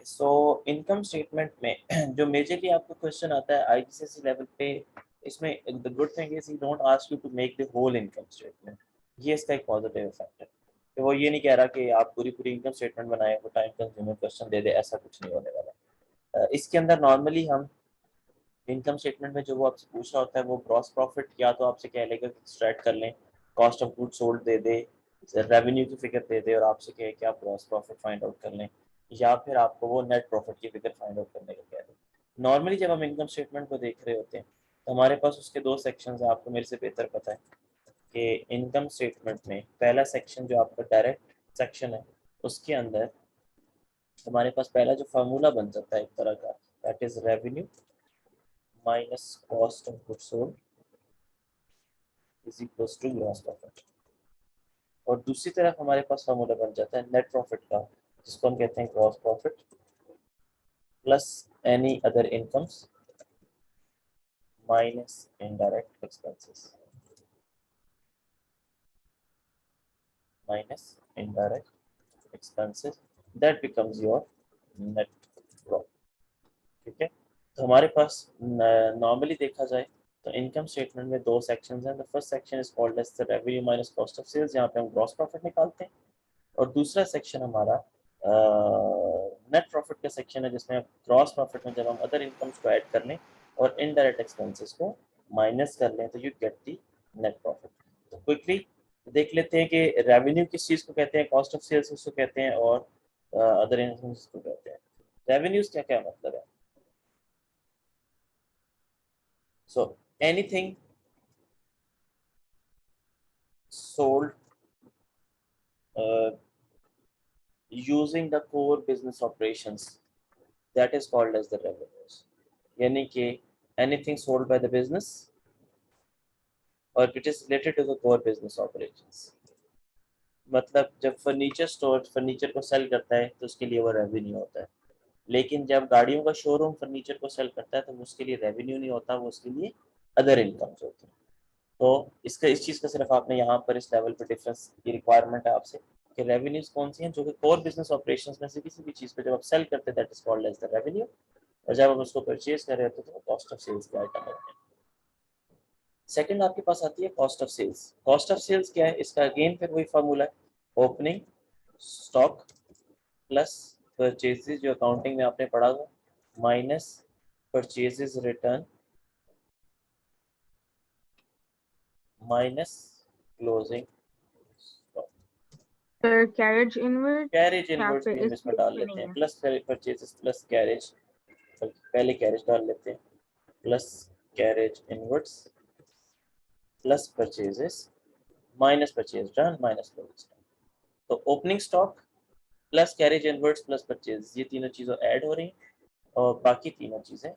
So income statement में जो majorly आपको क्वेश्चन आता है आईजीसीएसई लेवल पे, इसमें the good thing is he don't ask you to make the whole income statement. ये इसका एक पॉजिटिव इफेक्ट है कि वो ये नहीं कह रहा कि आप पूरी पूरी इनकम स्टेटमेंट बनाए, वो टाइम कंज्यूमिंग क्वेश्चन दे दे, ऐसा कुछ नहीं होने वाला। इसके अंदर नॉर्मली हम इनकम स्टेटमेंट में जो वो आपसे पूछ रहा होता है वो ग्रॉस प्रॉफिट या तो आपसे कह लेगा कि एक्सट्रैक्ट कर लें, cost of good sold they they, revenue की फिगर दे दे और आपसे कहे कि आप ग्रॉस प्रॉफिट फाइंड आउट कर लें, या फिर आपको वो नेट प्रॉफिट की फिगर फाइंड आउट करने को कह दे। नॉर्मली जब हम इनकम स्टेटमेंट को देख रहे होते हैं तो हमारे पास उसके दो सेक्शन है, आपको मेरे से बेहतर पता है कि इनकम स्टेटमेंट में पहला सेक्शन जो आपका डायरेक्ट सेक्शन है उसके अंदर हमारे पास पहला जो फार्मूला बन जाता है एक तरह का, that is revenue minus cost of goods sold is equals to gross profit. और दूसरी तरफ हमारे पास फार्मूला बन जाता है नेट प्रॉफिट का, जिसको हम कहते हैं gross profit plus any other incomes minus indirect expenses minus indirect expenses, that becomes your net profit. ठीक है, तो हमारे पास नॉर्मली देखा जाए तो इनकम स्टेटमेंट में दो सेक्शंस हैं। The first section is called as the revenue minus cost of sales, जहाँ पे हम ग्रॉस प्रॉफिट निकालते हैं, और दूसरा सेक्शन हमारा नेट प्रॉफिट का सेक्शन है, जिसमें ग्रॉस प्रॉफिट में जब हम अदर इनकम्स को ऐड कर लें और इनडायरेक्ट एक्सपेंसेस को माइनस कर लें तो you get the net profit. तो क्विकली देख लेते हैं कि रेवेन्यू किस चीज़ को कहते हैं, कॉस्ट ऑफ सेल्स उसको कहते हैं, और अदर इनकम्स को कहते हैं। रेवेन्यूज क्या क्या मतलब है? So anything sold using the core business operations, that is called as the revenues। यानी कि anything sold by the business or it is related to the core business operations। मतलब जब फर्नीचर स्टोर फर्नीचर को cell करता है तो उसके लिए वो रेवेन्यू होता है, लेकिन जब गाड़ियों का शोरूम फर्नीचर को सेल करता है तो उसके लिए रेवेन्यू नहीं होता, वो उसके लिए अदर इनकम्स होते हैं। तो इसका इस चीज़ का सिर्फ आपने यहाँ पर इस लेवल पर डिफरेंस की रिक्वायरमेंट है आपसे कि रेवेन्यूज कौन सी हैं, जो कि कोर बिजनेस ऑपरेशंस में से किसी भी चीज़ पे जब आप सेल करते हैं that is called as the revenue, और जब आप उसको परचेज कर रहे होते हैं तो कॉस्ट ऑफ सेल्स के आइटम होते हैं। सेकंड आपके पास आती है cost of sales. Cost of sales क्या है? इसका अगेन फिर वही फार्मूला है, ओपनिंग स्टॉक प्लस परचेजेस जो अकाउंटिंग में आपने पढ़ा हुआ, minus purchases return minus closing stock. Carriage inward carriage यहाँ इनवर्ड्स पे भी हम इस इसमें पेज डाल पे लेते नहीं हैं, है। प्लस परचेजेस प्लस कैरेज, पहले कैरेज डाल लेते हैं, plus carriage inwards plus purchases minus purchase done minus closing stock. तो opening stock plus carriage inwards plus purchase, ये तीनों चीज़ें ऐड हो रही हैं, और बाकी तीनों चीज़ें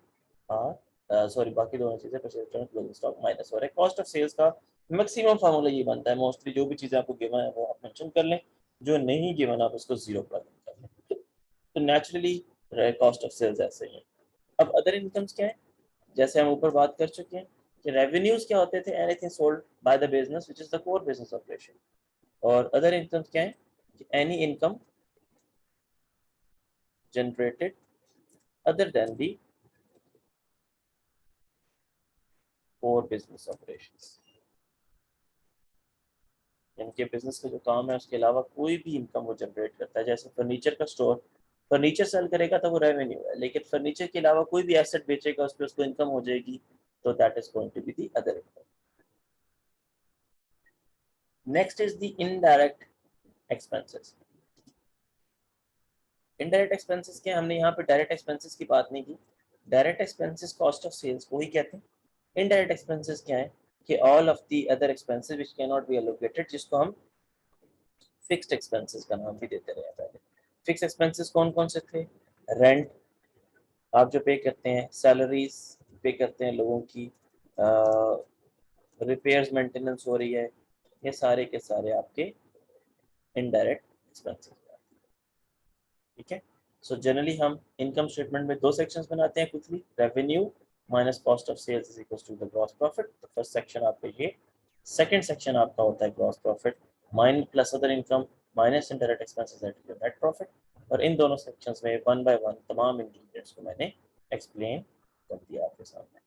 बाकी दोनों चीज़ें purchase return closing stock minus हो रहा है। कॉस्ट ऑफ सेल्स का मैक्सिमम फार्मूला ये बनता है, मोस्टली जो भी चीज़ें आपको गिवन है वो आप मेंशन कर लें, जो नहीं गिवन आप उसको जीरो प्लग कर लें। तो नेचुरली कॉस्ट ऑफ सेल्स ऐसे ही है। अब अदर इनकम्स क्या है? जैसे हम ऊपर बात कर चुके हैं कि रेवेन्यूज क्या होते थे, anything sold by the business which is the core business operation, और अदर इनकम्स क्या है? Any income generated other than the core business operations, यानी कि बिजनेस का जो काम है उसके अलावा कोई भी इनकम वो जनरेट करता है। जैसे फर्नीचर का स्टोर फर्नीचर सेल करेगा तो वो रेवेन्यू है, लेकिन फर्नीचर के अलावा कोई भी एसेट बेचेगा उस पर उसको इनकम हो जाएगी, तो that is going to be the other income. Next is the indirect expenses. Indirect expenses क्या? हमने यहाँ पे डायरेक्ट एक्सपेंसेस की बात नहीं की, direct expenses cost of sales को ही कहते हैं। इनडायरेक्ट एक्सपेंसेस क्या है कि all of the other expenses which can not be allocated, जिसको हम फिक्स्ड एक्सपेंसेस का नाम भी देते रहे पहले। फिक्स एक्सपेंसेस कौन कौन से थे? रेंट आप जो पे करते हैं, सैलरीज पे करते हैं लोगों की, रिपेयर्स मेंटेनेंस हो रही है, ये सारे के सारे आपके इनडायरेक्ट एक्सपेंसेस। ठीक है, सो जनरली हम इनकम स्टेटमेंट में दो सेक्शंस बनाते हैं quickly, revenue minus cost of sales is equal to the gross profit. तो फर्स्ट सेक्शन आपका ये, सेकंड सेक्शन आपका होता है gross profit minus plus other income minus indirect expenses that is net profit, और इन दोनों सेक्शंस में वन बाय वन तमाम इंग्रेडिएंट्स को मैंने एक्सप्लेन कर दिया आपके सामने।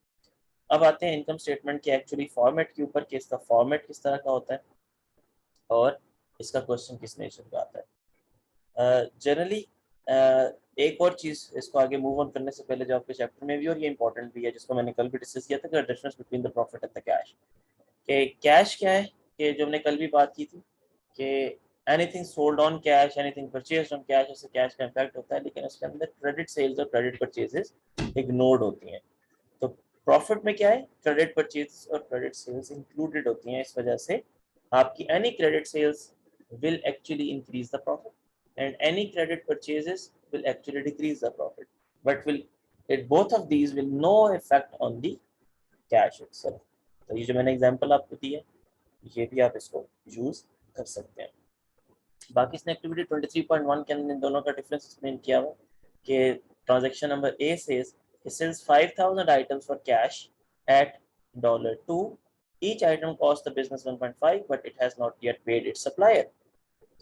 अब आते हैं इनकम स्टेटमेंट के एक्चुअली फॉर्मेट के ऊपर कि इसका फॉर्मेट किस तरह का होता है और इसका क्वेश्चन किस नेचर का आता है। जनरली एक और चीज़ इसको आगे मूव ऑन करने से पहले जो आपके चैप्टर में भी और ये इंपॉर्टेंट भी है जिसको मैंने कल भी डिस्कस किया था कि difference between the profit and the cash. कि कैश क्या है कि जो हमने कल भी बात की थी कि anything sold on cash, anything purchased on cash, उससे कैश का इम्पैक्ट होता है, लेकिन उसके अंदर क्रेडिट सेल्स और क्रेडिट परचेजेस इग्नोर्ड होती हैं। तो प्रॉफिट में क्या है, क्रेडिट परचेज और क्रेडिट सेल्स इंक्लूडेड होती हैं। इस वजह से आपकी any credit sales will actually increase the profit and any credit purchases will actually decrease the profit, but both of these will no effect on the cash itself। तो ये जो मैंने एग्जांपल आपको दी है ये भी आप इसको यूज कर सकते हैं। बाकी इसने एक्टिविटी 23.1 के अंदर इन दोनों का डिफरेंस एक्सप्लेन किया हुआ कि transaction number A says it sells 5,000 items for cash at $2. Each item costs the business 1.5 but it has not yet paid its supplier।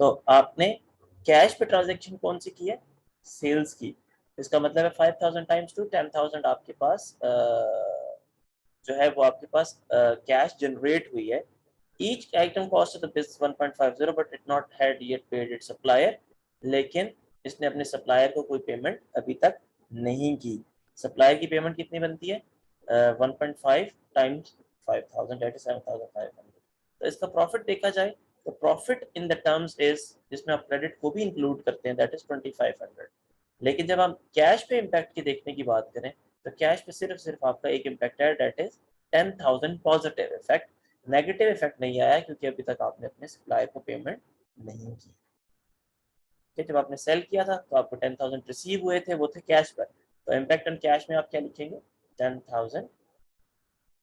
तो आपने कैश पे ट्रांजैक्शन कौन सी की है, सेल्स की। इसका मतलब है 5,000 टाइम्स 2 10,000 आपके पास जो है वो आपके पास कैश जनरेट हुई है। Each item cost of the business 1.50 but it not had yet paid its supplier, लेकिन इसने अपने सप्लायर को कोई पेमेंट अभी तक नहीं की। सप्लायर की पेमेंट कितनी बनती है 1.5 टाइम्स 5,000 दैट इज 7,500। तो इसका प्रॉफिट देखा जाए तो profit in the terms is, जिसमें आप क्रेडिट को भी इंक्लूड करते हैं, दैट इज 2,500। लेकिन जब हम कैश पे इम्पैक्ट की देखने की बात करें तो कैश पे सिर्फ आपका एक इम्पैक्ट है, that is 10,000 positive effect. Negative effect नहीं आया क्योंकि अभी तक आपने अपने सप्लायर को पेमेंट नहीं की। ठीक, जब आपने सेल किया था तो आपको 10,000 रिसीव हुए थे, वो थे कैश पर। तो इम्पैक्ट ऑन कैश में आप क्या लिखेंगे, 10,000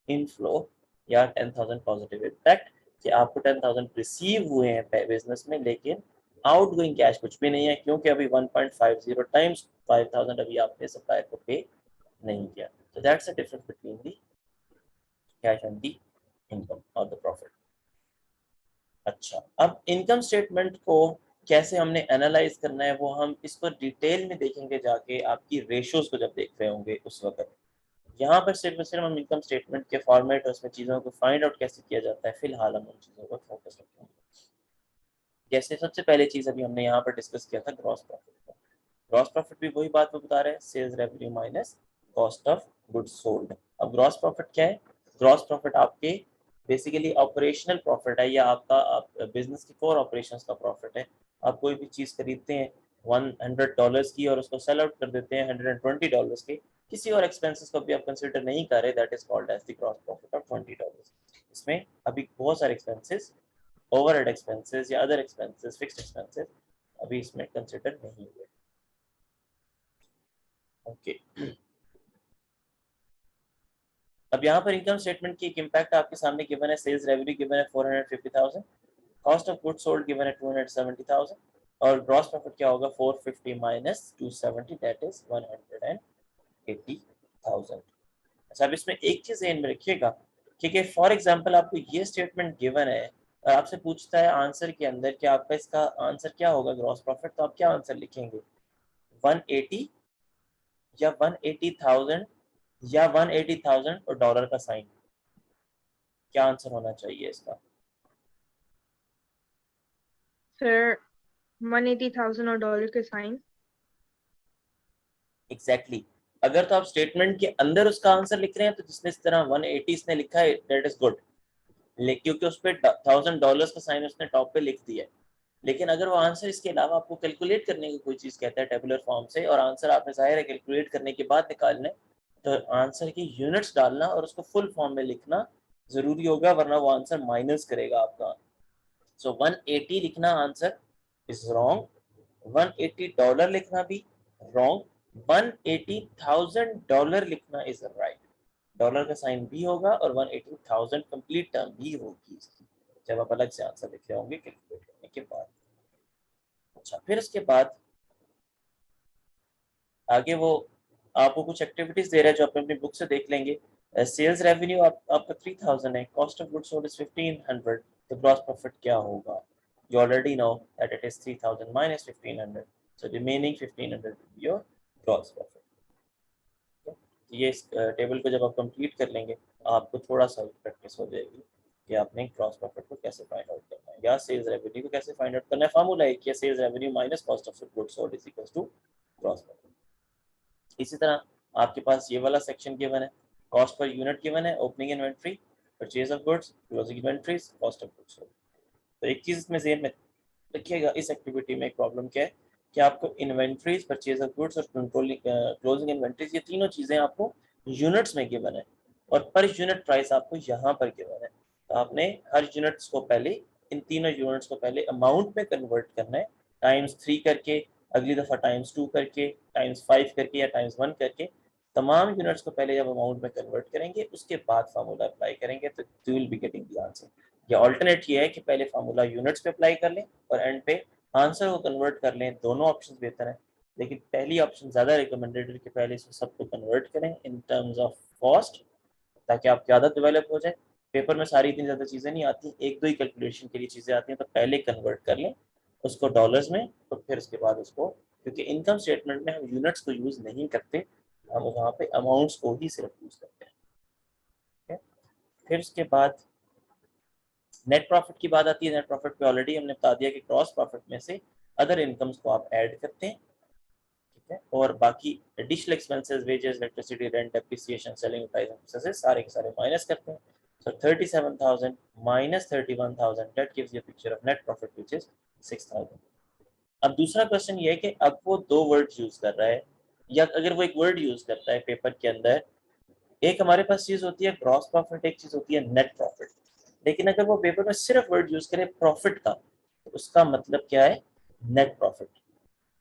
इनफ्लो या 10,000 पॉजिटिव इम्पैक्ट, कि आपको 10,000 रिसीव हुए हैं बिजनेस में, लेकिन आउटगोइंग कैश कुछ भी नहीं है क्योंकि अभी 1.50 टाइम्स 5,000 अभी आपने सप्लायर को पे नहीं किया। तो that's the difference between the cash and the income और द प्रॉफिट। अच्छा, अब इनकम स्टेटमेंट को कैसे हमने एनालाइज करना है वो हम इसको डिटेल में देखेंगे जाके आपकी रेशियोज को जब देख रहे होंगे उस वक्त। यहाँ पर सिर्फ हम इनकम स्टेटमेंट के फॉर्मेट और उसमें चीज़ों को फाइंड आउट कैसे किया जाता है, फिलहाल हम उन चीज़ों पर फोकस रखेंगे। जैसे सबसे पहले चीज़ अभी हमने यहाँ पर डिस्कस किया था ग्रॉस प्रॉफिट। ग्रॉस प्रॉफिट भी वही बात वो बता रहे हैं, sales revenue minus cost of goods sold. अब ग्रॉस प्रॉफिट क्या है, ग्रॉस प्रॉफिट आपके बेसिकली ऑपरेशनल प्रॉफिट है या आपका आप बिजनेस की कोर ऑपरेशंस का प्रॉफिट है। आप कोई भी चीज़ खरीदते हैं $100 की और उसको सेल आउट कर देते हैं $120 के, किसी और एक्सपेंसेस को भी आप कंसिडर नहीं कर रहे, that is called as the gross profit of $20। इसमें अभी बहुत सारे एक्सपेंसेस, ओवरहेड एक्सपेंसेस या अदर एक्सपेंसेस, फिक्स्ड एक्सपेंसेस अभी इसमें कंसिडर नहीं हुए। ओके, अब यहाँ पर इनकम स्टेटमेंट की एक इम्पैक्ट आपके सामने गिवन है। सेल्स रेवेन्यू गिवन है 450,000, cost of goods sold given है 270,000 और ग्रॉस प्रॉफिट क्या होगा 450 माइनस 270 दैट इज 180,000। अच्छा, अब इसमें एक चीज ध्यान में रखिएगा कि फॉर एग्जांपल आपको ये स्टेटमेंट गिवन है और आपसे पूछता है आंसर के अंदर कि आपका इसका आंसर क्या होगा ग्रॉस प्रॉफिट, तो आप क्या आंसर लिखेंगे, 180 या 180,000 या 180,000 और डॉलर का साइन, क्या आंसर होना चाहिए इसका? सर 180,000 और डॉलर के साइन। एग्जैक्टली अगर तो आप स्टेटमेंट के अंदर उसका आंसर लिख रहे हैं तो जिसने इस तरह 180 इसने लिखा है दैट इज गुड, क्योंकि उस पर $1,000 का साइन उसने टॉप पे लिख दिया है। लेकिन अगर वो आंसर इसके अलावा आपको कैलकुलेट करने की कोई चीज़ कहता है टेबुलर फॉर्म से और आंसर आपने जाहिर है कैलकुलेट करने के बाद निकालना है, तो आंसर की यूनिट्स डालना और उसको फुल फॉर्म में लिखना ज़रूरी होगा, वरना वो आंसर माइनस करेगा आपका। सो 180 लिखना आंसर इज रॉन्ग, $180 लिखना भी रॉन्ग, $180,000 लिखना इज राइट। डॉलर का साइन भी होगा और 180,000 कंप्लीट टर्म भी होगी इसकी, जब आप अलग से आंसर लिख रहे होंगे कैलकुलेट करने के बाद। अच्छा, फिर उसके बाद आगे वो आपको कुछ एक्टिविटीज दे रहा है जो आप अपनी बुक से देख लेंगे। सेल्स रेवेन्यू आपका 3,000 है, cost of goods sold is 1,500, तो ग्रॉस प्रॉफिट क्या होगा, you already know that it is 3,000 minus 1,500। So remaining 1500 will be your gross profit. ये इस टेबल को जब आप कंप्लीट कर लेंगे आपको थोड़ा सा प्रैक्टिस हो जाएगी कि आपने ग्रॉस प्रॉफिट को कैसे फाइंड आउट करना है या सेल्स रेवेन्यू को कैसे फाइंड आउट करना है। फार्मूला है कि sales revenue minus cost of goods sold is equal to gross profit. इसी तरह आपके पास ये वाला सेक्शन गिवन है, कॉस्ट पर यूनिट गिवन है, opening inventory, purchase of goods, closing inventories, cost of goods sold. तो एक चीज इसमें ज़हन में रखिएगा, इस एक्टिविटी में एक प्रॉब्लम क्या है कि आपको इन्वेंट्रीज, परचेज ऑफ गुड्स और कंट्रोलिंग क्लोजिंग इन्वेंट्रीज, ये तीनों चीजें आपको यूनिट्स में गिवन है और पर यूनिट प्राइस आपको यहाँ पर गिवन है। तो आपने हर यूनिट्स को पहले, इन तीनों यूनिट्स को पहले अमाउंट में कन्वर्ट करना है, टाइम्स 3 करके, अगली दफा टाइम्स 2 करके, टाइम्स 5 करके या टाइम्स 1 करके। तमाम यूनिट्स को पहले जब अमाउंट में कन्वर्ट करेंगे उसके बाद फार्मूला अप्लाई करेंगे तो you will be getting the answer. या ऑल्टरनेट ये है कि पहले फार्मूला यूनिट्स पे अप्लाई कर लें और एंड पे आंसर को कन्वर्ट कर लें। दोनों ऑप्शन बेहतर है, लेकिन पहली ऑप्शन ज़्यादा रिकमेंडेड है कि पहले इसको सबको कन्वर्ट करें इन टर्म्स ऑफ कॉस्ट, ताकि आपकी आदत डेवलप हो जाए। पेपर में सारी इतनी ज़्यादा चीज़ें नहीं आती, एक दो ही कैलकुलेशन के लिए चीज़ें आती हैं, तो पहले कन्वर्ट कर लें उसको डॉलर्स में, तो फिर उसके बाद उसको, क्योंकि इनकम स्टेटमेंट में हम यूनिट्स को यूज़ नहीं करते, हम वहाँ पे अमाउंट्स को ही सिर्फ यूज़ करते हैं। ठीक है, फिर उसके बाद नेट प्रॉफिट की बात आती है। नेट प्रॉफिट पे ऑलरेडी हमने बता दिया कि क्रॉस प्रॉफिट में से अदर इनकम्स को आप ऐड करते हैं, ठीक है, और बाकी additional expenses, wages, electricity, rent, depreciation, selling price axes सारे के सारे माइनस करते हैं। सो 37,000 minus 31,000 that gives you a picture of net profit which is 6,000। अब दूसरा क्वेश्चन ये है कि अब वो दो वर्ड यूज कर रहा है, या अगर वो एक वर्ड यूज करता है पेपर के अंदर, एक हमारे पास चीज होती है ग्रॉस प्रॉफिट, एक चीज होती है नेट प्रॉफिट। लेकिन अगर वो पेपर में सिर्फ वर्ड यूज करे प्रॉफिट का, तो उसका मतलब क्या है? Net profit.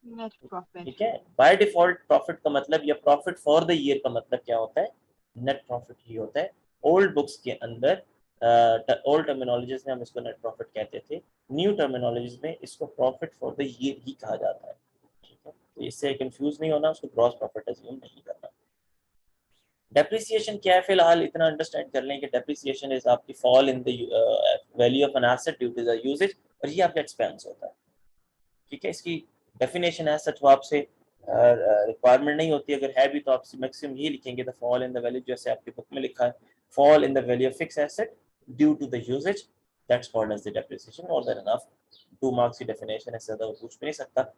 Net profit. ठीक है, बाय डिफॉल्ट प्रॉफिट का मतलब या प्रॉफिट फॉर द ईयर का मतलब क्या होता है? नेट प्रॉफिट ही होता है। ओल्ड बुक्स के अंदर, ओल्ड टर्मिनोलॉजीज में हम इसको नेट प्रॉफिट कहते थे, न्यू टर्मिनोलॉजीज में इसको प्रॉफिट फॉर द ईयर ही कहा जाता है। ठीक है, तो इससे कंफ्यूज नहीं होना, उसको ग्रॉस प्रॉफिट अज्यूम नहीं करना। डेप्रिसिएशन क्या है? फिलहाल इतना अंडरस्टैंड कर लें कि डेप्रिसिएशन इज आपकी fall in the value of an asset due to the usages, और ये आपका एक्सपेंस होता है। ठीक है, इसकी डेफिनेशन है सच वो आपसे रिक्वायरमेंट नहीं होती, अगर है भी तो आप मैक्सिमम ये लिखेंगे the fall in the value, जैसे आपकी बुक में लिखा है, fall in the value of fix asset due to the usages, that's called as the depreciation. More than enough, 2 marks की डेफिनेशन है, ज्यादा वो पूछ भी नहीं सकता।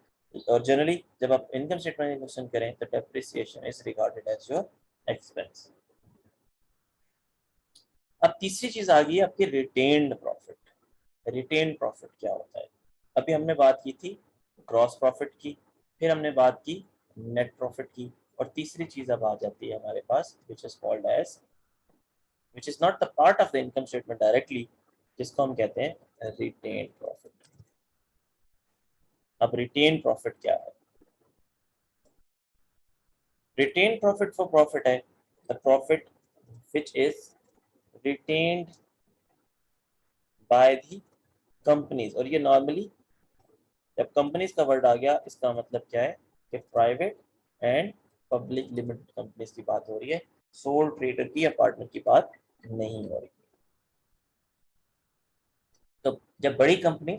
और जनरली जब आप इनकम स्टेटमेंट क्वेश्चन करें तो depreciation is regarded as your expense. अब तीसरी चीज आ गई है आपकी रिटेन्ड प्रॉफिट। रिटेन्ड प्रॉफिट क्या होता है? अभी हमने बात की थी ग्रॉस प्रॉफिट की, फिर हमने बात की नेट प्रॉफिट की, और तीसरी चीज अब आ जाती है हमारे पास which is called as, which is not the part of the income statement directly, जिसको हम कहते हैं रिटेन्ड प्रॉफिट। अब रिटेन्ड प्रॉफिट क्या है? रिटेन्ड प्रॉफिट फॉर प्रॉफिट है the profit which is retained by the companies, और ये नॉर्मली जब कंपनीज का वर्ड आ गया इसका मतलब क्या है कि private and public limited companies की बात हो रही है, सोल ट्रेडर की या पार्टनर की बात नहीं हो रही। तो जब बड़ी कंपनी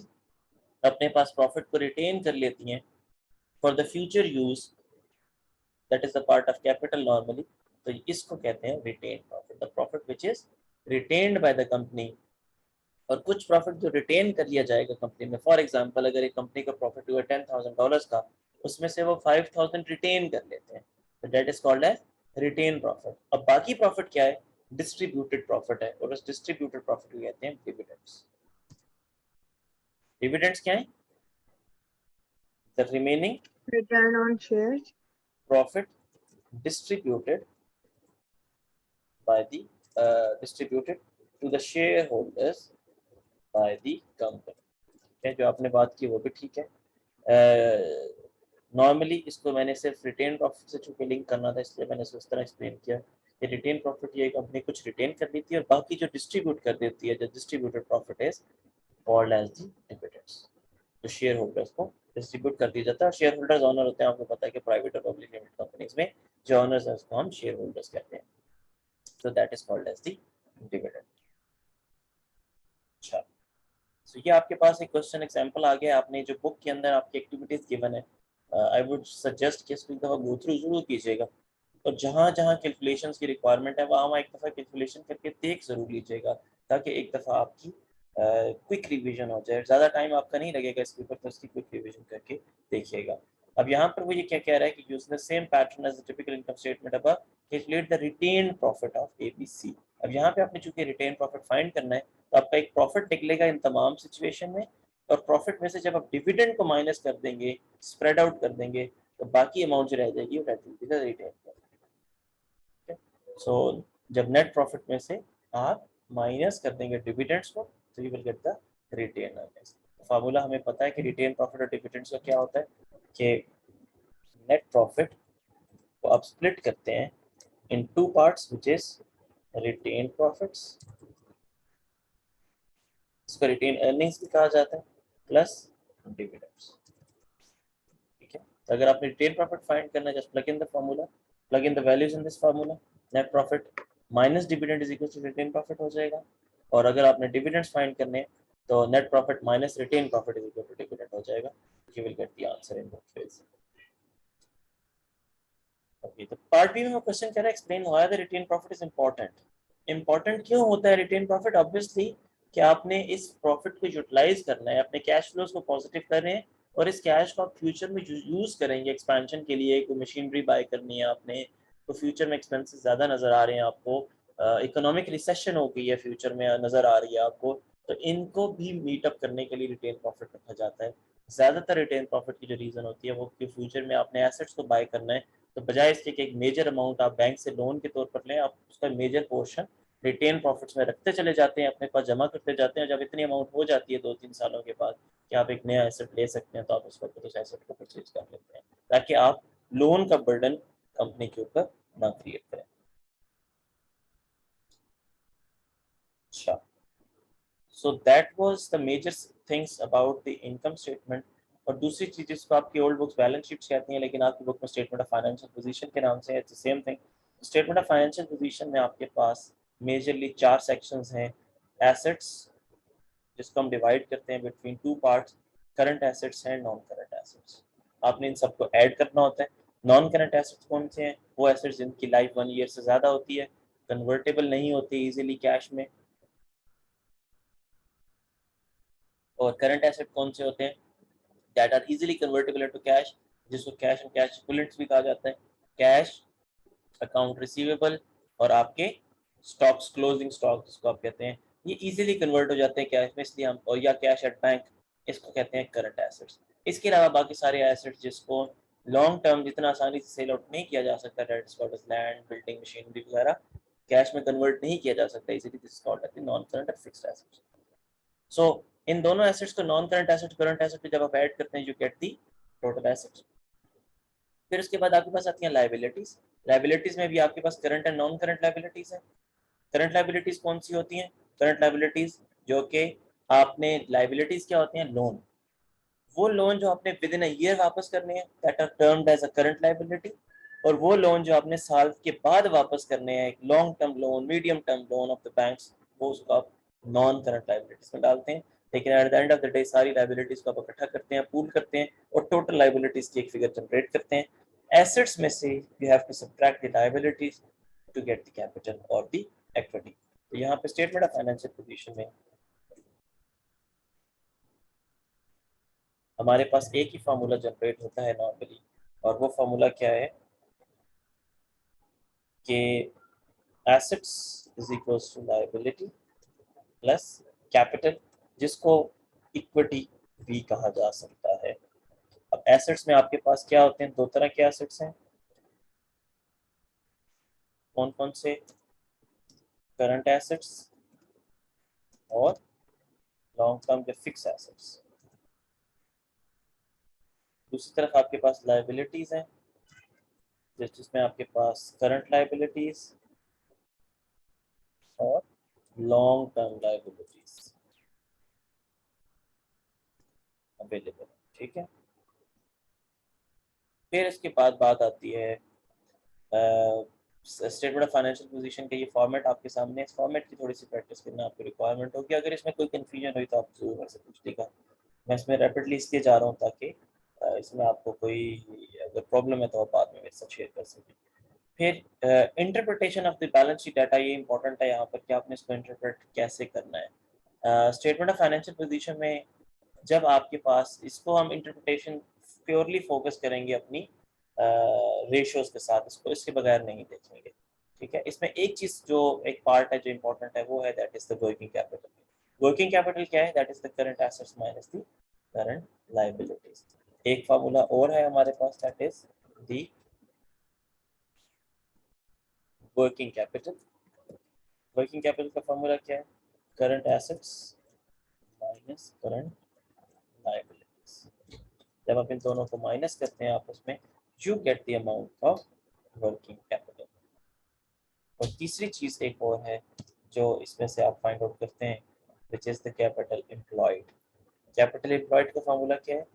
अपने पास प्रॉफिट को रिटेन कर लेती हैं for the future use, that is the part of capital normally, तो इसको कहते हैं retain profit, the profit which is retained by the company. और कुछ प्रॉफिट जो रिटेन कर लिया जाएगा कंपनी में, फॉर एग्जांपल अगर एक कंपनी का प्रॉफिट हुआ $10,000 का, उसमें से वो 5,000 रिटेन कर लेते हैं, तो that is called as retain profit. अब बाकी प्रॉफिट क्या है? डिस्ट्रीब्यूटेड प्रॉफिट है, और उस डिस्ट्रीब्यूटेड प्रॉफिट को कहते हैं डिविडेंड्स। डिविडेंड्स क्या है? The remaining Return on shares. Profit distributed by the distributed to the shareholders by the company। जो आपने बात की वो भी ठीक है। नॉर्मली इसको मैंने सिर्फ रिटेन प्रॉफिट से चूंकि लिंक करना था, इसलिए मैंने उस तरह एक्सप्लेन किया कि रिटेन प्रॉफिट ये कंपनी कुछ रिटेन कर लेती है और बाकी जो डिस्ट्रीब्यूट कर देती है, जो distributed profit is called as the dividends. तो शेयर होल्डर्स को डिस्ट्रीब्यूट कर दिया जाता है, और शेयर होल्डर्स ऑनर होते हैं, आपको पता है कि प्राइवेट और पब्लिक लिमिटेड कंपनीज में जो ऑनर्स है उसको हम शेयर होल्डर्स कहते हैं। So that is called as the dividend। अच्छा, तो ये आपके पास एक क्वेश्चन एग्जांपल आ गया। आपने जो बुक के अंदर आपकी एक्टिविटीज गिवन है, आई वुड सजेस्ट कि इसको एक दफ़ा गो थ्रू जरूर कीजिएगा, और जहाँ जहाँ कैलकुलेशंस की रिक्वायरमेंट है वहाँ एक दफ़ा कैलकुलेशन करके देख ज़रूर लीजिएगा, ताकि एक दफ़ा आपकी क्विक रिवीजन हो जाए। ज़्यादा टाइम आपका नहीं लगेगा इसके ऊपर, तो इसकी क्विक रिवीजन करके देखिएगा। अब यहाँ पर वो ये क्या कह रहा है कि use the same pattern as the typical income statement above, calculate the retain profit of ABC। अब यहाँ पे आपने चूंकि रिटेन प्रॉफिट फाइंड करना है, तो आपका एक प्रॉफिट निकलेगा इन तमाम सिचुएशन में, और प्रॉफिट में से जब आप डिविडेंड को माइनस कर देंगे, स्प्रेड आउट कर देंगे, तो बाकी अमाउंट जो रह जाएगी वो that will be the retain profit. So जब नेट प्रॉफिट में से आप माइनस कर देंगे डिविडेंड्स को, तो you will get the retain earnings. Formula हमें पता है कि रिटेन प्रॉफिट और डिविडेंड्स का क्या होता है कि नेट प्रॉफिट को आप स्प्लिट करते हैं in two parts, which is retain profits, इसको रिटेन अर्निंग्स भी कहा जाता है, प्लस डिविडेंड्स। ठीक है, तो अगर आपने रिटेन प्रॉफिट फाइंड करना है, just plug in the formula, plug in the values in this formula, net profit minus dividend is equal to retain profit हो जाएगा। और अगर आपने डिविडेंड्स फाइंड करने हैं, तो net profit minus retain profit is equal to dividend हो जाएगा। You will get the answer in both ways. Okay, तो पार्ट बी में क्वेश्चन कह रहा है explain why the retain profit is important. Important क्यों होता है रिटेन प्रॉफिट? ऑब्वियसली कि आपने इस प्रॉफिट को यूटिलाइज करना है, अपने कैश फ्लोज को पॉजिटिव कर रहे हैं, और इस कैश को आप फ्यूचर में यूज करेंगे एक्सपेंशन के लिए। कोई मशीनरी बाय करनी है आपने, तो फ्यूचर में एक्सपेंसेस ज़्यादा नज़र आ रहे हैं आपको, इकोनॉमिक रिसेशन हो गई है फ्यूचर में नज़र आ रही है आपको, तो इनको भी मीटअप करने के लिए रिटेन प्रॉफिट रखा जाता है। ज़्यादातर रिटेन प्रॉफिट की जो रीज़न होती है वो कि फ्यूचर में आपने एसेट्स को बाय करना है, तो बजाय इसके कि एक मेजर अमाउंट आप बैंक से लोन के तौर पर लें, आप उसका मेजर पोर्शन रिटेन प्रॉफिट्स में रखते चले जाते हैं, अपने पास जमा करते जाते हैं। जब इतनी अमाउंट हो जाती है 2-3 सालों के बाद कि आप एक नया एसेट ले सकते हैं, तो आप उस वक्त उस एसेट को परचेज कर लेते हैं, ताकि आप लोन का बर्डन कंपनी के ऊपर ना क्रिएट करें। अच्छा, so that was the major things about the income statement. और दूसरी चीज जिसको आपकी ओल्ड बुक्स बैलेंस शीट्स कहती हैं, लेकिन आपकी बुक में स्टेटमेंट ऑफ फाइनेंशियल पोजीशन के नाम से है, it's the same thing. Statement of financial position में आपके पास मेजरली 4 सेक्शंस हैं। एसेट्स, जिसको हम डिवाइड करते हैं between two parts, current assets and non current assets. आपने इन सबको ऐड करना होता है। नॉन करंट एसेट्स कौन से हैं? वो एसेट्स जिनकी लाइफ 1 ईयर से ज़्यादा होती है, कन्वर्टेबल नहीं होती इजीली कैश में। और करंट एसेट कौन से होते हैं? That are easily convertible into cash, जिसको कैश एंड कैश इक्विवेलेंट्स भी कहा जाता है। कैश, अकाउंट रिसीवेबल, और आपके स्टॉक्स, क्लोजिंग स्टॉक जिसको आप कहते हैं, ये इजीली कन्वर्ट हो जाते हैं कैश में, इसलिए हम, और या कैश एट बैंक, इसको कहते हैं करंट एसेट्स। इसके अलावा बाकी सारे एसेट्स जिसको लॉन्ग टर्म जितना आसानी से सेल आउट नहीं किया जा सकता, that is called as land, building, machinery वगैरह, कैश में कन्वर्ट नहीं किया जा सकता easily, this is called as non current और फिक्स्ड एसेट्स। सो इन दोनों एसेट्स को non current asset current asset पे जब आप ऐड करते हैं, you get the total assets. फिर उसके बाद आपके पास आती हैं लाइबिलिटीज। लाइबिलिटीज में भी आपके पास current and non current liabilities है। करंट लाइबिलिटीज कौन सी होती हैं? करंट लाइबिलिटीज जो कि आपने, लाइबिलिटीज क्या होते हैं? लोन। वो लोन जो आपने विद इन अ ईयर वापस करने हैं, that are termed as a current liability. और वो लोन जो आपने साल के बाद वापस करने हैं, एक long term loan, medium term loan of the banks, वो उसको आप नॉन करंट लाइबिलिटीज में डालते हैं। लेकिन at the end of the day सारी लाइबिलिटीज को आप इकट्ठा करते हैं, पूल करते हैं, और टोटल लाइबिलिटीज की एक फिगर जनरेट करते हैं। एसेट्स में से you have to subtract the liabilities to get the capital और द इक्विटी। तो यहाँ पे स्टेटमेंट ऑफ फाइनेंशियल पोजीशन में हमारे पास एक ही फार्मूला जनरेट होता है नॉर्मली, और वो फार्मूला क्या है कि assets is equals to liability plus capital, जिसको इक्विटी भी कहा जा सकता है। अब एसेट्स में आपके पास क्या होते हैं? 2 तरह के एसेट्स हैं। कौन कौन से? करंट एसेट्स और लॉन्ग टर्म के फिक्स एसेट्स। दूसरी तरफ आपके पास लायबिलिटीज हैं, जिसमें आपके पास करंट लायबिलिटीज और लॉन्ग टर्म लायबिलिटीज अवेलेबल। ठीक है, फिर इसके बाद बात आती है स्टेटमेंट ऑफ फाइनेंशियल पोजीशन के। ये फॉर्मेट आपके सामने, इस फॉर्मेट की थोड़ी सी प्रैक्टिस करना आपको रिक्वायरमेंट होगी। अगर इसमें कोई कंफ्यूजन हुई तो आप जरूर मेरे से पूछिएगा। मैं इसमें रैपिडली इसलिए जा रहा हूँ ताकि इसमें आपको कोई अगर प्रॉब्लम है तो आप बाद में मेरे साथ शेयर कर सकते हैं। फिर interpretation of the balance sheet data, ये इंपॉर्टेंट है यहाँ पर कि आपने इसको इंटरप्रेट कैसे करना है। स्टेटमेंट ऑफ फाइनेंशियल पोजीशन में जब आपके पास, इसको हम इंटरप्रिटेशन प्योरली फोकस करेंगे अपनी रेशियोज के साथ, इसको इसके बगैर नहीं देखेंगे, ठीक है। इसमें एक चीज जो एक पार्ट है जो इंपॉर्टेंट है वो है that is the working capital. Working capital क्या है? That is the current assets minus the current liabilities. एक फार्मूला और है हमारे पास, that is the working capital. Working capital का फार्मूला क्या है? Current assets minus current liabilities. जब आप इन दोनों को माइनस करते हैं आपस में, you get the amount of working capital. और तीसरी चीज एक और है जो इसमें से आप फाइंड आउट करते हैं, which is the capital employed. Capital employed का फार्मूला क्या है?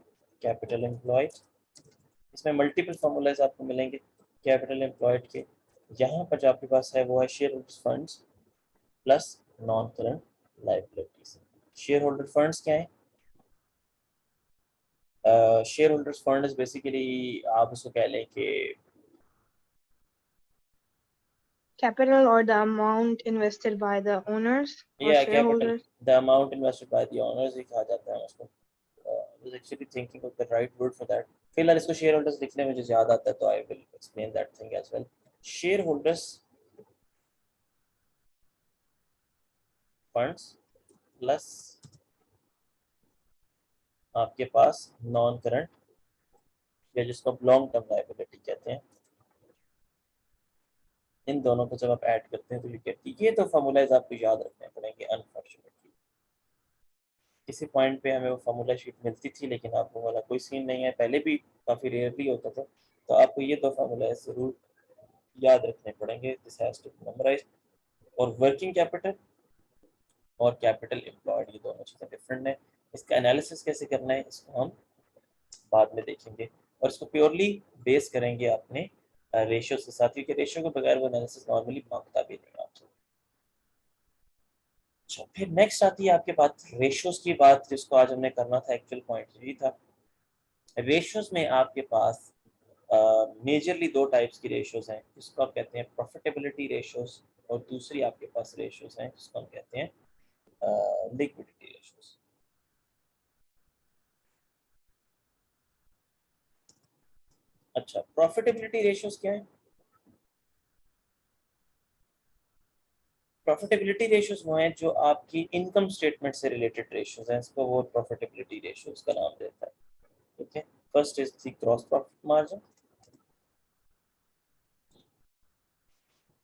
कैपिटल एम्प्लॉयड, इसमें मल्टीपल फार्मूलाज आपको मिलेंगे कैपिटल एम्प्लॉयड के। यहाँ पर जो आपके पास है वो है share holders funds plus non current liabilities. Share holder funds क्या है? शेयर होल्डर्स फंड बेसिकली आप उसको कह लें कि Capital or the amount invested by the owners or या capital shareholders. The amount invested by the owners ही कहा जाता है उसको। was actually thinking of the right word for that. फिलहाल इसको शेयर होल्डर्स लिखने में मुझे याद आता है तो I will explain that thing as well. Share holders funds plus आपके पास नॉन करंट या जिसको आप लॉन्ग टर्म लायबिलिटी कहते हैं, इन दोनों को जब आप ऐड करते हैं तो ये कहती है। ये तो फार्मूलाज आपको याद रखने पड़ेंगे अनफॉर्चुनेटली। किसी पॉइंट पे हमें वो फार्मूला शीट मिलती थी लेकिन आपको वाला कोई सीन नहीं है, पहले भी काफ़ी रेयरली होता था, तो आपको ये दो फार्मूला ज़रूर याद रखने पड़ेंगे। This has to be memorised. और वर्किंग कैपिटल और कैपिटल एम्प्लॉयड ये दोनों चीज़ें डिफरेंट है। इसका एनालिसिस कैसे करना है इसको हम बाद में देखेंगे, और इसको प्योरली बेस करेंगे अपने रेशियो के साथ, क्योंकि रेशियो के बगैर वो एनालिसिस नॉर्मली मांगता भी नहीं आपसे। अच्छा, फिर नेक्स्ट आती है आपके पास रेशियोज की बात, जिसको आज हमने करना था, एक्चुअल पॉइंट यही था। रेशियोज में आपके पास मेजरली दो टाइप्स की रेशियोज हैं, जिसको आप कहते हैं प्रॉफिटेबिलिटी रेशियोज, और दूसरी आपके पास रेशियोज हैं जिसको हम कहते हैं लिक्विडिटी रेशियोज। अच्छा, प्रॉफिटेबिलिटी रेशियोज क्या है? प्रॉफिटेबिलिटी रेशियोज वो हैं जो आपकी इनकम स्टेटमेंट से रिलेटेड रेशियोज हैं, इसको वो प्रॉफिटेबिलिटी रेशियोज का नाम देता है, ठीक है। First is the gross profit margin,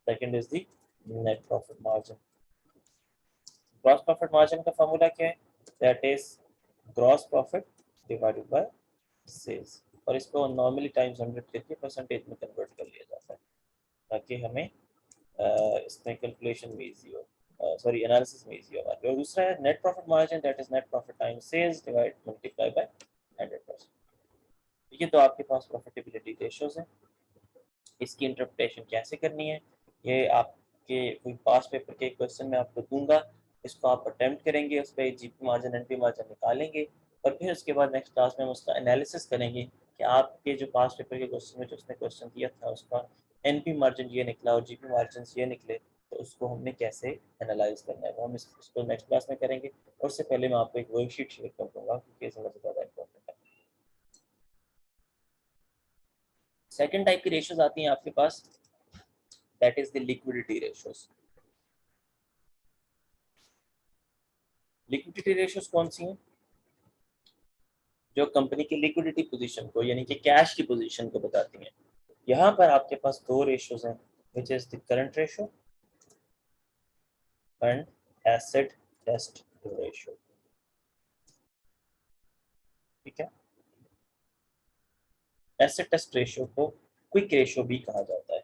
second is the net profit margin. Gross profit margin का फार्मूला क्या है? That is gross profit divided by sales, और इसको नॉर्मली टाइम्स 100 करके परसेंटेज में कन्वर्ट कर लिया जाता है ताकि हमें इसमें कैलकुलेशन में इजी हो, सॉरी एनालिसिस में इजी हो हमारे। और दूसरा है net profit margin, that is net profit times sales divide multiply by 100%। ये तो आपके पास प्रॉफिटेबिलिटी रेशियोज हैं। इसकी इंटरप्रिटेशन कैसे करनी है, ये आपके कोई पास पेपर के क्वेश्चन में आपको दूंगा, इसको आप अटेम्प्ट करेंगे, उस पर जीपी मार्जिन एनपी मार्जिन निकालेंगे, और फिर उसके बाद नेक्स्ट क्लास में हम उसका एनालिसिस करेंगे कि आपके जो पास पेपर के क्वेश्चन में जो उसने क्वेश्चन दिया था उसका एनपी मार्जिन ये निकला और जीपी मार्जिन ये निकले, तो उसको हमने कैसे एनालाइज करना है वो हम इसको नेक्स्ट क्लास में करेंगे। और उससे पहले मैं आपको एक वर्कशीट शेयर कर दूंगा क्योंकि समझ ज़्यादा इंपॉर्टेंट है। सेकेंड टाइप की रेशियोज आती हैं आपके पास, that is the liquidity ratios. Liquidity ratios कौन सी हैं? जो कंपनी की लिक्विडिटी पोजीशन को यानी कि कैश की पोजीशन को बताती हैं। यहाँ पर आपके पास दो रेशियोज हैं, which is the current ratio and asset test ratio, ठीक है। एसेट टेस्ट रेशियो को क्विक रेशियो भी कहा जाता है।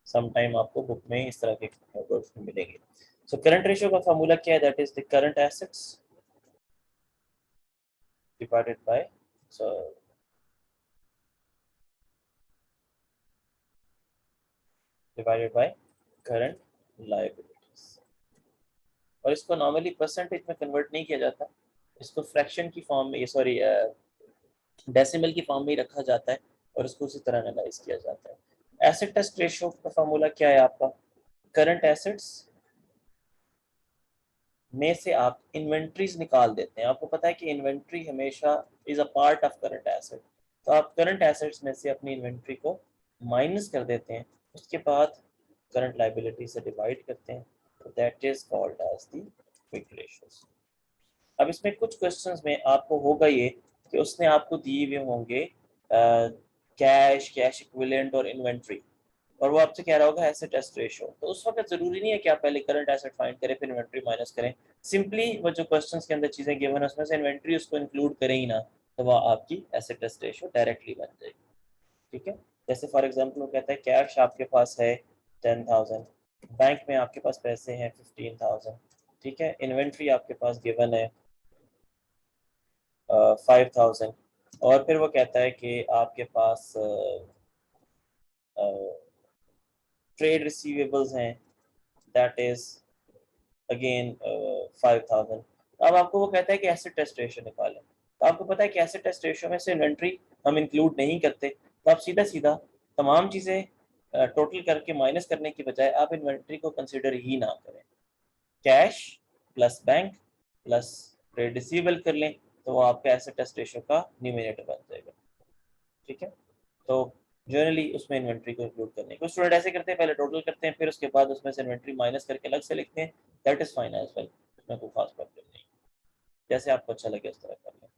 समटाइम आपको बुक में इस तरह के वर्ड्स मिलेंगे। सो करंट रेशियो का फार्मूला क्या है? That is the current assets divided by current liabilities, और इसको नॉर्मली परसेंटेज में कन्वर्ट नहीं किया जाता, इसको फ्रैक्शन की फॉर्म में, सॉरी डेसिमल की फॉर्म में ही रखा जाता है और उसको उसी तरह एनालाइज किया जाता है। एसेट टेस्ट रेशियो का फार्मूला क्या है आपका? करंट एसेट्स में से आप इन्वेंट्रीज निकाल देते हैं। आपको पता है कि इन्वेंट्री हमेशा is a part of current asset, तो आप करंट एसेट्स में से अपनी इन्वेंट्री को माइनस कर देते हैं, उसके बाद करंट लायबिलिटी से डिवाइड करते हैं, तो that is called as the quick ratios. अब इसमें कुछ क्वेश्चंस में आपको होगा ये कि उसने आपको दिए हुए होंगे कैश, कैश इक्विवेलेंट और इन्वेंट्री, और वो आपसे कह रहा होगा एसेट टेस्ट रेशियो। तो उस वक्त जरूरी नहीं है कि आप पहले करंट एसेट फाइंड करें फिर इन्वेंट्री माइनस करें। सिंपली वो जो क्वेश्चंस के अंदर चीजें गिवन है उसमें से इन्वेंट्री उसको इंक्लूड करें ही ना, तो वो आपकी एसेट टेस्ट रेशियो डायरेक्टली बन जाएगी। ठीक है, जैसे फॉर एग्जांपल वो कहता है कैश आपके पास है 10,000, बैंक में आपके पास पैसे हैं 15,000, ठीक है, इन्वेंट्री आपके पास गिवन है 5,000, और फिर वो कहता है कि आपके पास ट्रेड रिसीवेबल्स हैं, दैट इज अगेन 5,000। अब आपको वो कहता है कि एसेट टेस्ट रेशियो निकालें, तो आपको पता है कि एसेट टेस्ट रेशियो में से इन्वेंट्री हम इंक्लूड नहीं करते, तो आप सीधा सीधा तमाम चीज़ें टोटल करके माइनस करने की बजाय आप इन्वेंट्री को कंसिडर ही ना करें, cash plus bank plus trade receivable कर लें, तो वो आपका एसेट टेस्ट रेशियो का न्यूमरेटर बन जाएगा। ठीक है, तो जनरली उसमें इन्वेंट्री को इंक्लूड करने कुछ स्टूडेंट ऐसे करते हैं, पहले टोटल करते हैं फिर उसके बाद उसमें से इन्वेंट्री माइनस करके अलग से लिखते हैं, that is fine as well, उसमें कोई खास प्रॉब्लम नहीं, जैसे आपको अच्छा लगे उस तरह कर लें।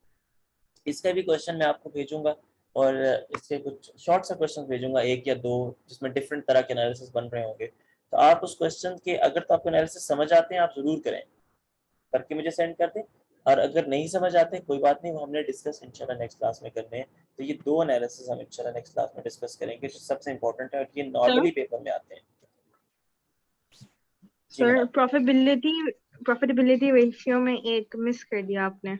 इसका भी क्वेश्चन मैं आपको भेजूंगा, और इससे कुछ शॉर्ट सा क्वेश्चन भेजूंगा, एक या दो, जिसमें डिफरेंट तरह के एनालिसिस बन रहे होंगे, तो आप उस क्वेश्चन के अगर तो आपको एनालिसिस समझ आते हैं आप जरूर करें, करके मुझे सेंड कर दें, और अगर नहीं समझ आते कोई बात नहीं, वो हमने डिस्कस इंशाल्लाह नेक्स्ट क्लास में करने हैं। तो ये दो एनालिसिस हम इंशाल्लाह नेक्स्ट क्लास में डिस्कस करेंगे जो सबसे इंपॉर्टेंट है और ये सर नॉर्मली पेपर में आते हैं। जी सर हाँ, प्रॉफिटेबिलिटी रेशियो में एक मिस कर दिया आपने,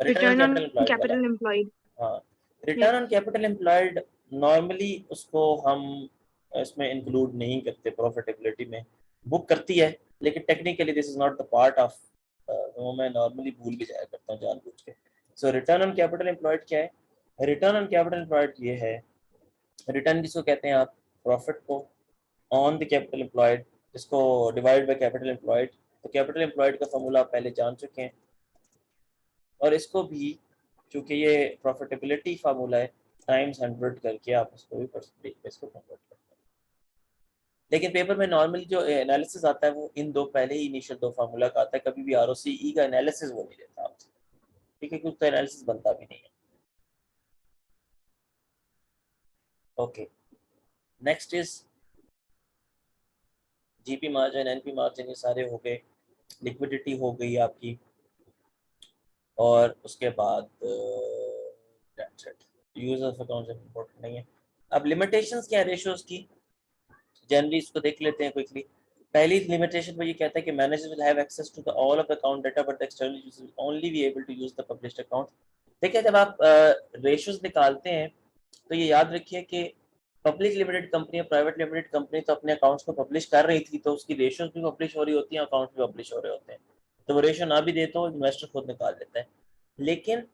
return on return on capital employed वाला। Capital employed. हाँ, return on capital employed normally उसको हम इसमें इंक्लूड नहीं करते, प्रॉफिटेबिलिटी में बुक करती है, लेकिन technically this is not the part of, वो मैं नॉर्मली भूल भी जाया करता हूँ जानबूझ के। सो रिटर्न ऑन कैपिटल एम्प्लॉयड क्या है? रिटर्न ऑन कैपिटल एम्प्लॉयड ये है, रिटर्न किसको कहते हैं आप? प्रॉफिट को ऑन द कैपिटल एम्प्लॉयड, जिसको डिवाइड बाय कैपिटल एम्प्लॉयड। तो कैपिटल एम्प्लॉयड का फॉर्मूला आप पहले जान चुके हैं, और इसको भी चूंकि ये प्रॉफिटेबिलिटी फार्मूला है, टाइम्स 100 करके आप उसको भी परसेंटेज पे इसको कन्वर्ट करते हैं। लेकिन पेपर में नॉर्मली जो एनालिसिस आता है वो इन दो पहले ही इनिशियल दो फार्मूला का आता है, कभी भी आरओसीई का एनालिसिस वो नहीं देता आपसे, ठीक है, कुछ तो एनालिसिस बनता भी नहीं है। Okay, next is GP margin, NP margin, ये सारे हो गए, लिक्विडिटी हो गई आपकी, और उसके बाद यूज ऑफ अकाउंट्स इंपॉर्टेंट नहीं है। अब लिमिटेशंस क्या है रेशियोज की, जनरली इसको देख लेते हैं क्विकली। पहली लिमिटेशन में ये कहता है कि manager will have access to the all of the account data but the external user will only be able to use the published account. देखिए, जब आप रेशियोज निकालते हैं तो ये याद रखिए कि पब्लिक लिमिटेड कंपनी और प्राइवेट लिमिटेड कंपनी तो अपने अकाउंट्स को पब्लिश कर रही थी, तो उसकी रेशियोज भी पब्लिश हो रही होती हैं, अकाउंट्स भी पब्लिश हो रहे होते हैं, तो वो रेशियो ना भी दे तो इन्वेस्टर खुद निकाल लेता है। लेकिन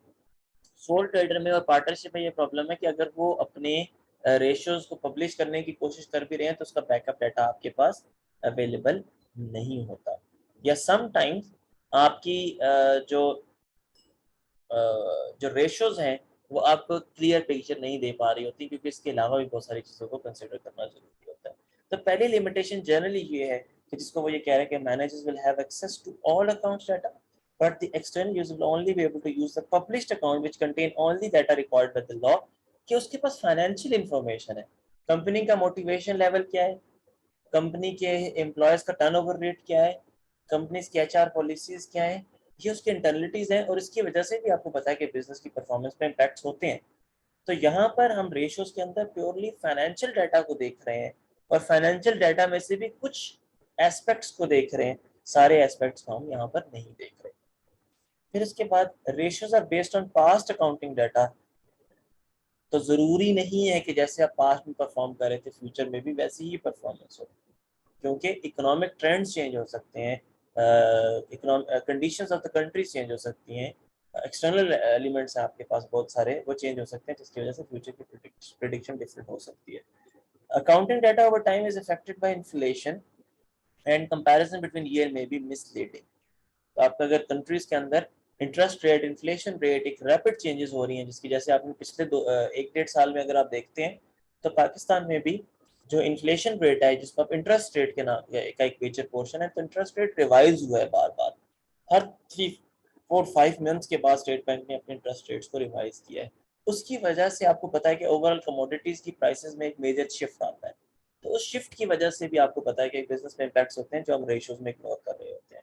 सोल ट्रेडर में और पार्टनरशिप में ये प्रॉब्लम है कि अगर वो अपने रेशियोज को पब्लिश करने की कोशिश कर भी रहे हैं तो उसका बैकअप डाटा आपके पास अवेलेबल नहीं होता, या समटाइम्स आपकी जो रेशियोज हैं वो आपको क्लियर पिक्चर नहीं दे पा रही होती, क्योंकि इसके अलावा भी बहुत सारी चीज़ों को कंसिडर करना जरूरी होता है। तो पहली लिमिटेशन जनरली ये है कि जिसको वो ये कह रहे हैं कि managers will have access to all accounts data but the external user will only be able to use the published account which contain only data required by the law, कि उसके पास फाइनेंशियल इंफॉर्मेशन है, company का motivation level क्या है, company के employees का turnover rate क्या है, कंपनी की एचआर पॉलिसीज क्या है, ये उसकी इंटरनलिटीज हैं, और इसकी वजह से भी आपको पता है कि बिजनेस की परफॉर्मेंस में इम्पैक्ट्स होते हैं। तो यहाँ पर हम रेशियोज के अंदर प्योरली फाइनेंशियल डाटा को देख रहे हैं, और फाइनेंशियल डाटा में से भी कुछ एस्पेक्ट्स को देख रहे हैं, सारे एस्पेक्ट्स को हम यहाँ पर नहीं देख रहे। फिर इसके बाद ratios are based on past accounting data, तो जरूरी नहीं है कि जैसे आप पास्ट में परफॉर्म कर रहे थे फ्यूचर में भी वैसी ही परफॉर्मेंस हो, क्योंकि इकोनॉमिक ट्रेंड्स चेंज हो सकते हैं, conditions of the country change हो सकती हैं, एक्सटर्नल एलिमेंट्स हैं आपके पास बहुत सारे, वो चेंज हो सकते हैं, जिसकी वजह से फ्यूचर की प्रिडिक्शन डिफरेंट हो सकती है। Accounting data over time is affected by inflation and comparison between year में बी मिसलीडिंग। तो आपका अगर कंट्रीज के अंदर इंटरेस्ट रेट, इन्फ्लेशन रेट एक रैपिड चेंजेस हो रही हैं, जिसकी जैसे आपने पिछले 1-1.5 साल में अगर आप देखते हैं तो पाकिस्तान में भी जो इन्फ्लेशन रेट है, जिसको आप इंटरेस्ट रेट के नाम का एक मेजर पोर्शन है, तो इंटरेस्ट रेट रिवाइज हुआ है बार बार, हर 3-4-5 मंथ्स के बाद स्टेट बैंक ने अपने इंटरेस्ट रेट्स को रिवाइज किया है। उसकी वजह से आपको पता है कि ओवरऑल कमोडिटीज की प्राइसेस में एक मेजर शिफ्ट आता है। तो उस शिफ्ट की वजह से भी आपको पता है कि बिजनेस में इम्पैक्ट्स होते हैं जो हम रेशियोज में इग्नोर कर रहे होते हैं।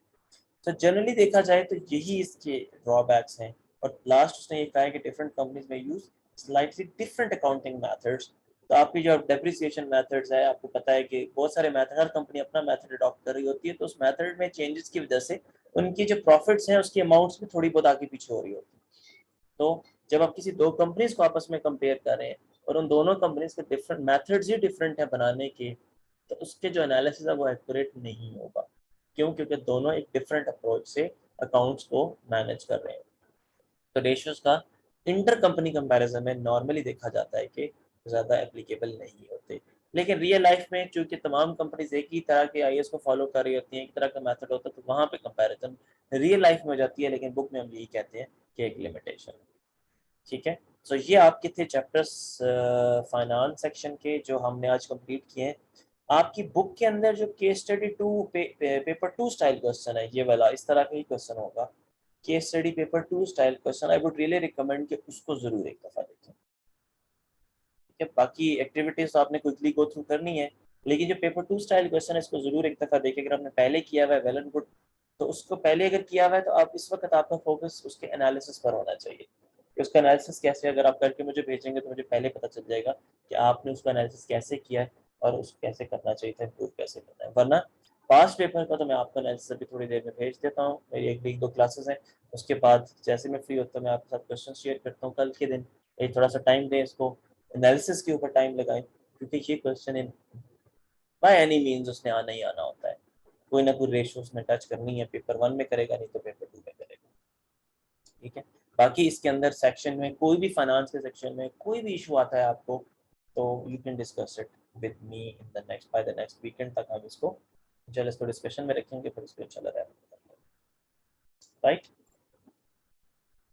तो जनरली देखा जाए तो यही इसके ड्रॉबैक्स हैं। और लास्ट उसने ये कहा है कि डिफरेंट कंपनीज में use slightly different accounting methods. तो आपकी जो डेप्रिसिएशन मेथड्स है, आपको पता है कि बहुत सारे मेथड, हर कंपनी अपना मेथड अडॉप्ट कर रही होती है, तो उस मेथड में चेंजेस की वजह से उनकी जो प्रॉफिट्स हैं उसकी अमाउंट्स में थोड़ी बहुत आगे पीछे हो रही होती है। तो जब आप किसी दो कंपनीज को आपस में कंपेयर कर रहे हैं और उन दोनों कंपनीज के डिफरेंट मेथड्स ही डिफरेंट है बनाने के, तो उसके जो एनालिसिस है वो एक्यूरेट नहीं होगा। क्यों? क्योंकि दोनों एक डिफरेंट अप्रोच से अकाउंट्स को मैनेज कर रहे हैं। तो रेशियोज का इंटर कंपनी कंपैरिजन में नॉर्मली देखा जाता है कि ज़्यादा एप्लीकेबल नहीं होते, लेकिन रियल लाइफ में चूंकि तमाम कंपनीज एक ही तरह के आईएएस को फॉलो कर रही होती हैं, एक तरह का मेथड होता है, तो वहाँ पे कंपैरिजन रियल लाइफ में हो जाती है, लेकिन बुक में हम यही कहते हैं कि एक लिमिटेशन। ठीक है, तो ये आपके थे चैप्टर्स फाइनेंस सेक्शन के जो हमने आज कंप्लीट किए हैं। आपकी बुक के अंदर जो case study paper 2 style question है, ये वाला इस तरह का ही क्वेश्चन होगा, case study paper 2 style question. I would really recommend कि उसको जरूर एक दफा देखें। ठीक है, बाकी एक्टिविटीज तो आपने क्विकली गो थ्रू करनी है, लेकिन जो पेपर 2 स्टाइल क्वेश्चन है इसको जरूर एक दफा देखें। अगर आपने पहले किया हुआ है वेल एंड गुड, तो उसको पहले अगर किया हुआ है तो आप इस वक्त आपका फोकस उसके एनालिसिस पर होना चाहिए कि उसका एनालिसिस कैसे, अगर आप करके मुझे भेजेंगे तो मुझे पहले पता चल जाएगा कि आपने उसका एनालिसिस कैसे किया है और उसको कैसे करना चाहिए था, इम्प्रूव कैसे करना है। वरना पास्ट पेपर का तो मैं आपको एनालिसिस अभी थोड़ी देर में भेज देता हूँ, मेरी 1 वीक 2 क्लासेस हैं, उसके बाद जैसे मैं फ्री होता हूँ मैं आपके साथ क्वेश्चन शेयर करता हूँ। कल के दिन ये थोड़ा सा टाइम दें, इसको एनालिसिस के ऊपर टाइम लगाएं, क्योंकि ये question in by any means उसने आना ही आना होता है। कोई ना कोई रेशो उसने टच करनी है, पेपर 1 में करेगा नहीं तो पेपर 2 में करेगा। ठीक है, बाकी इसके अंदर सेक्शन में कोई भी फाइनेंस के सेक्शन में कोई भी इशू आता है आपको, तो you can discuss it with me in the next, by the next weekend तक हम इसको चलो इसको डिस्कशन में रखेंगे, फिर इसको चला रहेगा। राइट।